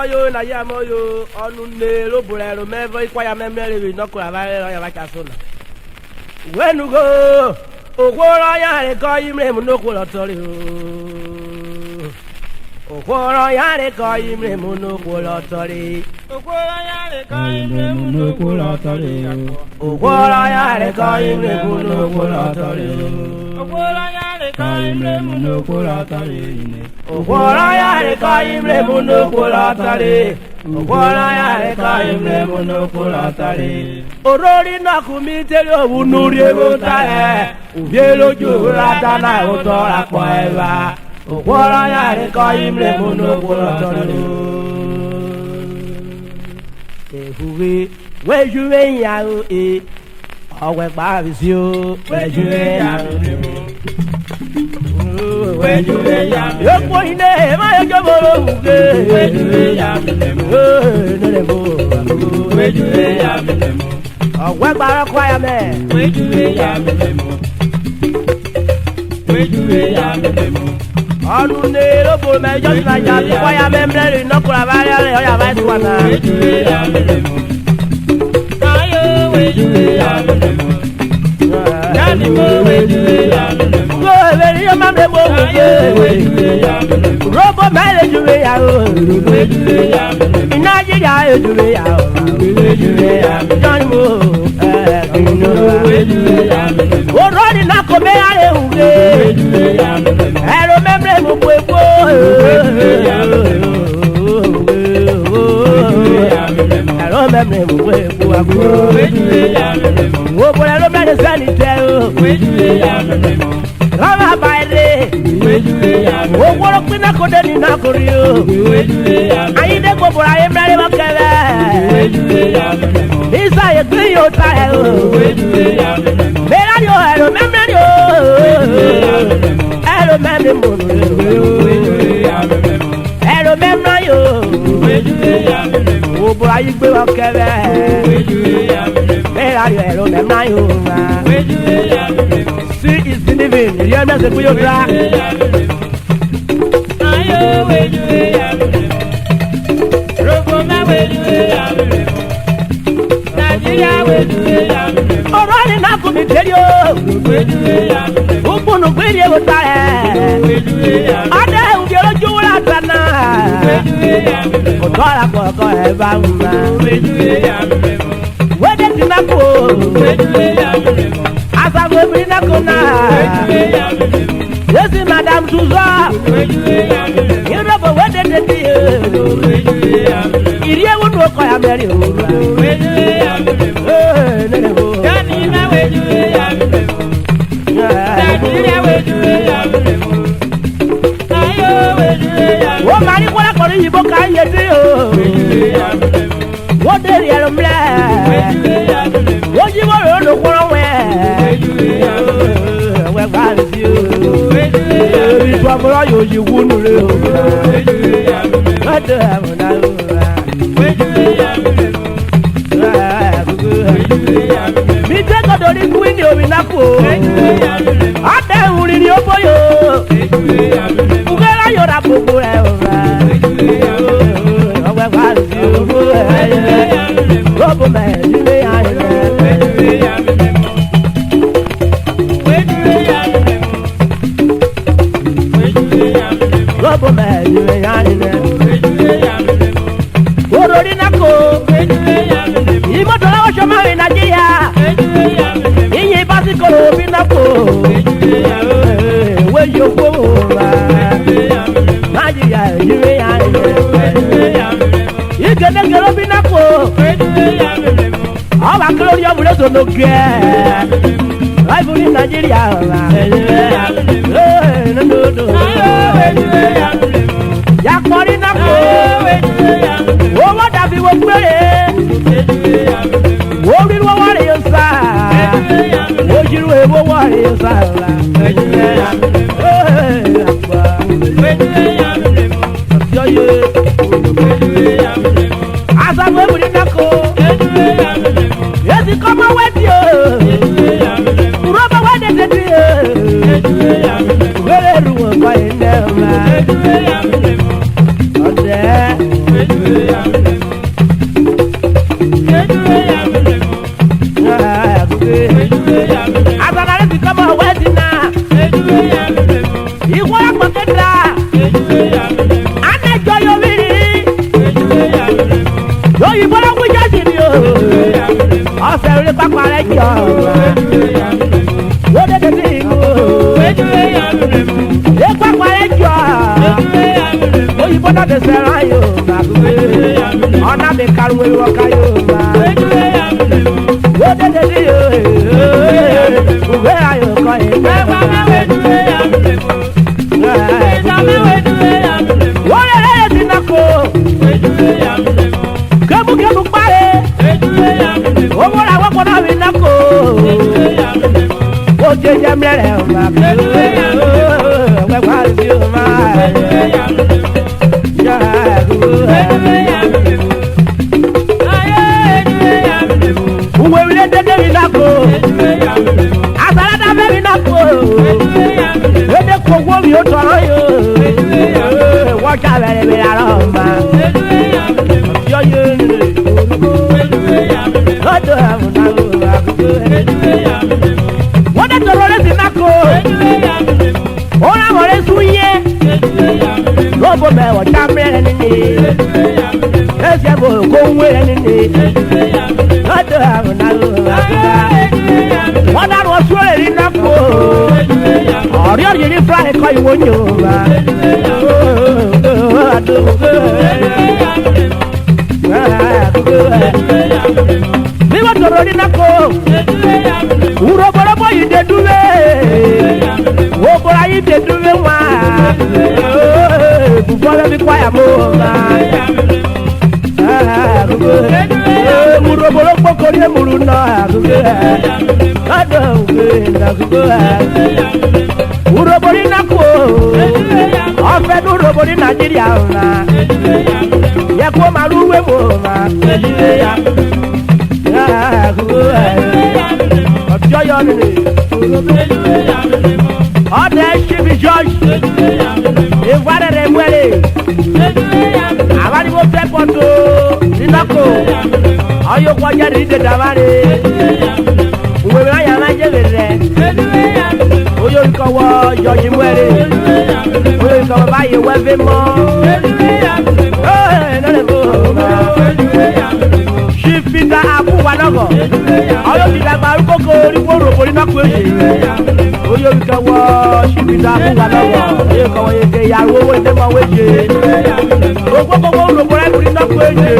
Yo na ya mo yo onu ne lo bulero me voi kwa ya me mere no ko avare ya ba kasona wenu go ogworo ya re ko imre mu no ko lo tori o ogworo ya re ko imre mu no ko lo tori ogworo ya re ko imre mu no ko lo tori ogworo ya re ko imre mu no ko lo tori ogworo ya re ko imre mu no ko lo tori ogworo ya re ko imre mu no ko lo tori ogworo ya re ko imre mu no ko lo tori orori na ku mi tele owu nuri ego ta e ubie loju ra ta na o to ra po eva ogworo ya re ko imre mu no ko lo tori ehuwe wejuwe ya o e ọwẹ pàbí sí o wejuwe ya o wejuwe ya yóò pọ̀ iná ẹ̀ máa yọ jọ́ bọ̀rọ̀ òkè wejuwe ya wejuwe ya ọ̀wẹ́ gbàrọ̀ kọ́ ya mẹ́ wejuwe ya wejuwe ya ọdún ní lóko mẹ́jọ sí nàìjà tó kọ́ ya mẹ́ mẹ́rin nọ́kùnrin àbáyé rẹ̀ ọ̀yà bá ti wà náà. wejuwe ya ayo wejuwe ya yani mo wejuwe ya go ebere yo ma me mo wejuwe ya robo mele juwe ya o wejuwe ya Nigeria juwe ya o wejuwe ya yani mo kino wejuwe ya o rodi na ko me are uge wejuwe ya ero memre mo po epo wejuwe ya ero memre mo po epo agbo wejuwe ya wo bo ero me sani te o wejuwe ya rama baile wejuwe ya wo woro pina ko de ni na ko ri o wejuwe ya ayin de gbogbo aye mre ba kele wejuwe ya isa ye gbe yo ta e o wejuwe ya me la yo ero memre yo ero memre mo wejuwe ya ero memre yo wejuwe ya wo bo aye gbe wa kele wejuwe ya me la yo ero memre yo ma wejuwe ya see is living you me se yo ta ayo wejuwe ya robo ma wejuwe ya Nigeria wejuwe ya ọ̀rọ̀ ni na ko mi teri o wejuwe ya ubunu gbiri e wo ta e wejuwe ya ade ubi oju la tana wejuwe ya o to ra ko e ba ma wejuwe ya we de ti na ko wejuwe ya asa go bi na ko na wejuwe ya yesi madam tuzo wejuwe ya you know but we de ti wejuwe ya iri e wo no ko ya meri o wejuwe ya ne ne bo yani na wejuwe ya Nigeria wejuwe ya ayo wejuwe ya wo mari ko la ko ri bo ka ye ti o wejuwe ya wo de ri ero mle wejuwe ya wo ji wo ro no ko we wejuwe ya we gba si o wejuwe ya ri to amoro yo yi wunu re o wejuwe ya ade amona o wejuwe ya wejuwe ya mi te ko do ri queen o mi na ko wejuwe ya ade uri ni o boyo wejuwe ya ugera yo ra gbogbo re o wejuwe ya we gba si o robo me ni ya wejuwe ya wejuwe ya wejuwe ya robo me ni ya wejuwe ya orori na ko wejuwe ya imoto lawo so ma Nigeria wejuwe ya iyin basikoro bi na ko wejuwe ya we yo ko ra wejuwe ya Nigeria yire ya wejuwe ya igede gero bi na ko wejuwe ya awa glory of the no ge life in Nigeria ra no no no ayo wejuwe ya ya kori na ko wejuwe ya wo wa da bi wo gbere wejuwe ya wo ri wo wa re yo sa wejuwe ya wo jiru e wo wa re yo sa ra wejuwe ya agba wejuwe ya yo ye wejuwe ya asa we buri na ko wejuwe ya yesi kama wedi o wejuwe ya roba we de de wejuwe ya were ruwo ko inde ma wejuwe ya ode wejuwe Agbára rẹ̀ ti kọ́ mọ́ wẹ́ẹ̀dì náà. Ìwọ ọ̀pọ̀ kẹta. Anẹ́jọ yomi rí. Lóyìnbó ló wíjà sí ni o. Ọ̀sẹ̀ orí pápá rẹ̀ jọ. Wọ́n dédé sí ìlú. Lé pápá rẹ̀ jọ. Lóyìnbó náà ti sẹ́ràn yóò máa gbé. Ọ̀nà mi karùn-ún ewu ọ̀ka yóò máa. Wọ́n dédé sí ìlú. Òwe ayò kọ́ ìgbẹ́ máa. Wọ́n lè lẹ́yìn tí náà kó. Kébùkébù parí. Owó ra wọ́pọ̀ náà mi náà kó. Ó jẹ jẹ mẹ́rẹ̀ ọ̀ma. Ọ̀pẹ̀ parí sí ọ̀ma. Uwe wile dede mi náà kó. Àgbàládá bẹ́ mi náà kó. Ede kogbo mi ó tọrọ yóò. Wọ́n jà bẹ̀rẹ̀ mi lára ọ̀ma. Yọ yé lè. Lọ́dọ̀ àmúná ló wà gbogbo ẹ̀. Wọ́n dẹ̀ tọrọ lẹ́sìn náà kó. Ó láwọn rẹ̀ sún yé. Lọ́bọ̀ mẹ́wọ̀ já mẹ́rẹ̀ nínú. Ẹsẹ̀ bò kó ń wé rẹ̀ nínú. Lọ́dọ̀ àmúná ló wà gbogbo ẹ̀. Wọ́n dárò ọ̀ṣun rẹ̀ ní náà kó. Ọ̀rí ọ̀yẹ́ ní fúláì kọ́ ìwọ ní òwúrọ̀. Bí wọ́n tọrọ ní náà kó. Uroborobo yìí dé dúró. Wọ́n bọ̀rọ̀ yìí dé dúró wá. Bùbọ́ bẹ́ẹ̀ bí kwaya mọ́ ọ̀ma. Uroboro kpọ́kọ́ ní emuru náà. Lọ́dọ̀ òwe nàgbọ́. Urobori náà kú o. Ọ̀fẹ́ ní urobori Nàìjíríà ọ̀la. Yẹ kó máa rúwé wò ma. Ọjọ́ yọ nílé. Ọ̀dẹ ṣíbi George. Ìwádìí rẹ̀ mwẹ́lẹ̀. Àbáríwó fẹ́ pọ̀tò nínàkó. Ọyọ́ kọjá ní ìdè dàmárè. Òwe mi láyà máa jẹ́ rẹ̀. Oyè olùkọ́wọ́ George mwẹ́lẹ̀. Oyè olùkọ́wọ́ báyìí wẹ́fẹ́ mọ́. Ṣífìdá àbúwà náà. Ọyọ́ ti dàgbà arúgbókò oríwó rògbò nínú àpò èyí. Oyè olùkọ́wọ́ ṣífìdá àbúwà náà. Oyè olùkọ́wọ́ yẹ kẹ́ yàrá owó ìdẹ́mọ̀ wéjì. Ògbókòwò rògbò rẹ̀ kùrí náà pé èyí.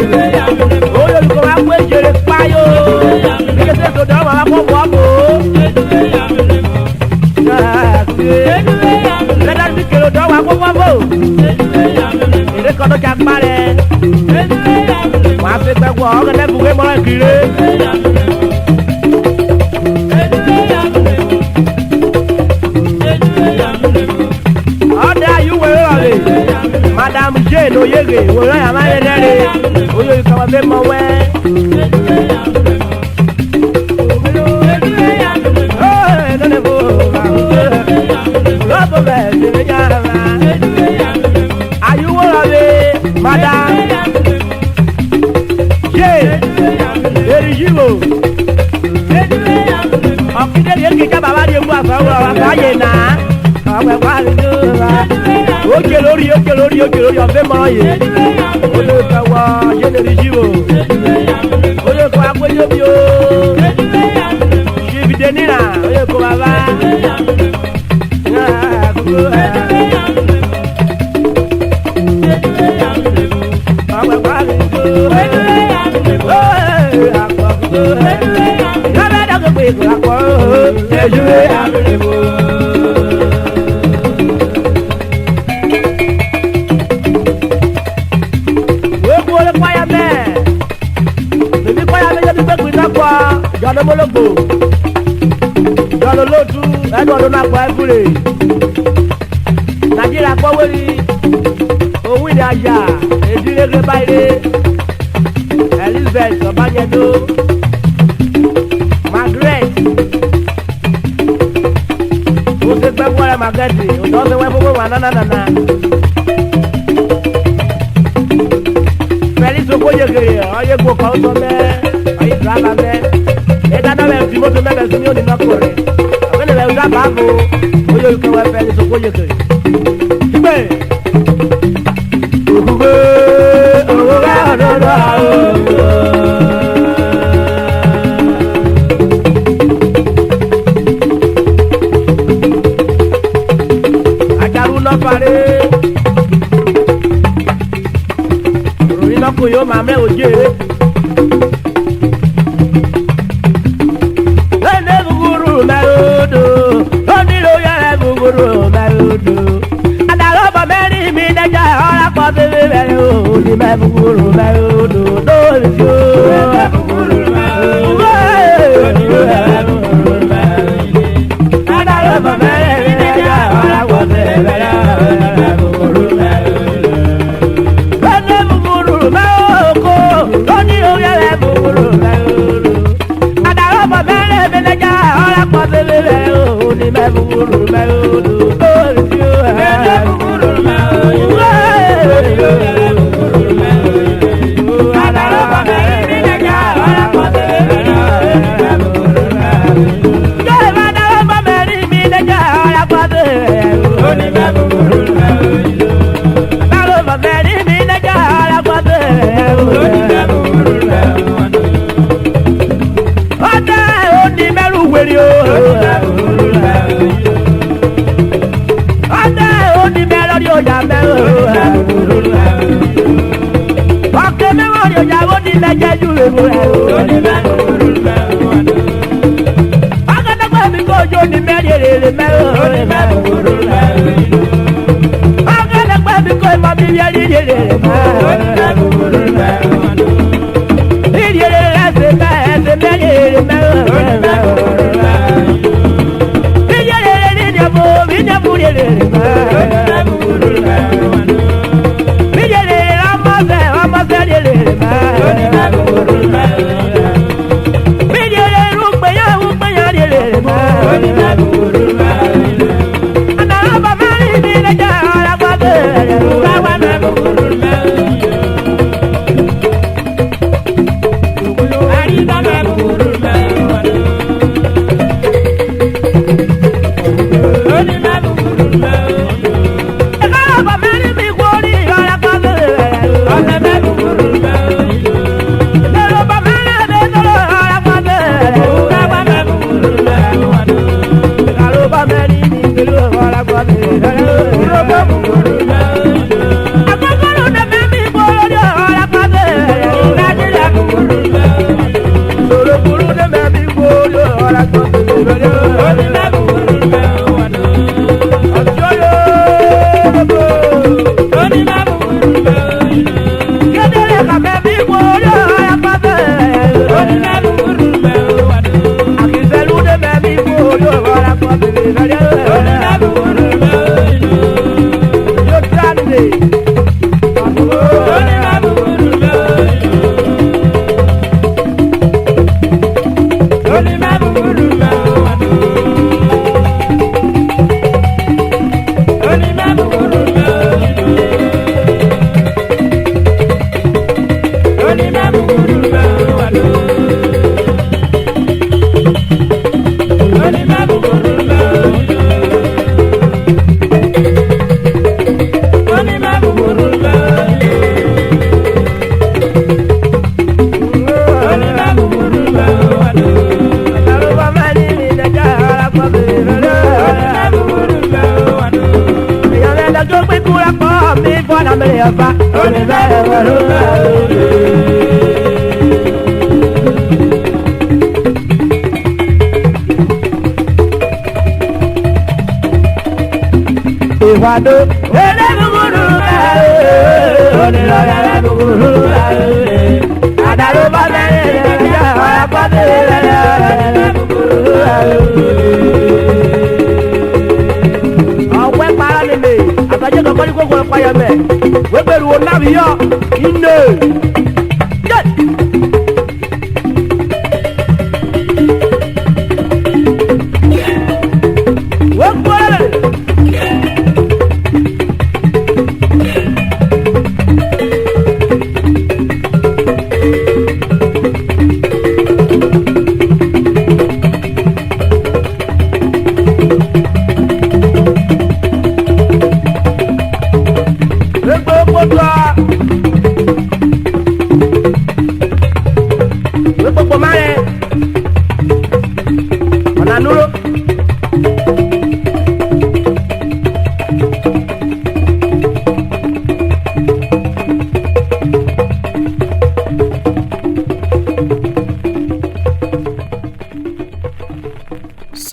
Oyè olùkọ́wọ́ àpò èyí rẹ̀ páyó. Bíkẹ́sẹ̀ tó dáwọ́ àwọn akọ́ wọ́ bò. Lẹ́dá ti kèrò dáwọ́ akọ́ wọ́ bò. Èrè kan tó kí a parẹ́. Wọ́n á fi gbẹ́gbọ́ ọ̀gá lẹ́bùn wé mọ́ra kiri. Ọ̀dà ayúwèé rọ̀lẹ̀. Madam Jane Oyege wòrò yà máa yẹ dẹ́rẹ́. Oyè ìkàwé fẹ́ mọ wẹ́. Lọ́bọ̀ bẹ̀ ṣe lè yára. Ayúwò rọ̀lẹ̀. Madam Jane Erijiwo. Ọ̀kídé yẹn kì í ká bàbá di ewu àfẹ́wọ̀ àfáyé náà. Ọ̀pẹ̀pẹ̀ àdúgbò wa. Oke lórí ọ̀fẹ́ mọ́rọ̀ yìí. Oyè kẹwọ́ Jane Erijiwo. Oyè kọ́ agbóyè bí o. Ṣìbìdè nínà. Oyè kọ́ bàbá. Jọdọmọlọgbò jọdọlọdún ẹnu ọdún náà kọ ẹfúre Nàìjíríà kọwéri òun ìdí àjà èdírégé báyìí Elizabeth Ọbájẹdó Margaret ose gbẹgbọrẹ Margaret ọdọ ọsẹ wẹ fọwọ wà nánánánà oye kiri oye gbó kan sọ mẹ́ oye drama mẹ́ ẹ̀dá náà bẹ̀ fi mọ́tò mẹ́bẹ̀ sí ní òní náà kórè ọ̀gbẹ́ni bẹ̀ ọ̀dà bàbò oye olùkọ́ wẹ̀ fẹ́ ní sọ oye kiri. Gbé òkúgbé òkúgbé ọ̀dọ́dọ́ àwọn. Lọ́fàrẹ́ òròyìn náà kò yóò máa mẹ́ òjé lẹ́nu gbogbo mẹ́rọ̀dọ̀ lónílò yẹrẹ gbogbo mẹ́rọ̀dọ̀ àdàlọ́bọ̀ mẹ́rin mi dẹ́jà ọ̀rá pọ̀ bébé mẹ́rin ò ní mẹ́ gbogbo mẹ́rọ̀dọ̀ lórí tí ó mẹ́ gbogbo mẹ́rọ̀dọ̀ àdàlọ́bọ̀ mẹ́rin mi dẹ́jà ọ̀rá pọ̀ bébé mẹ́rin.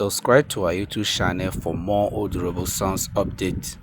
Subscribe to our YouTube channel for more URHOBO songs updates.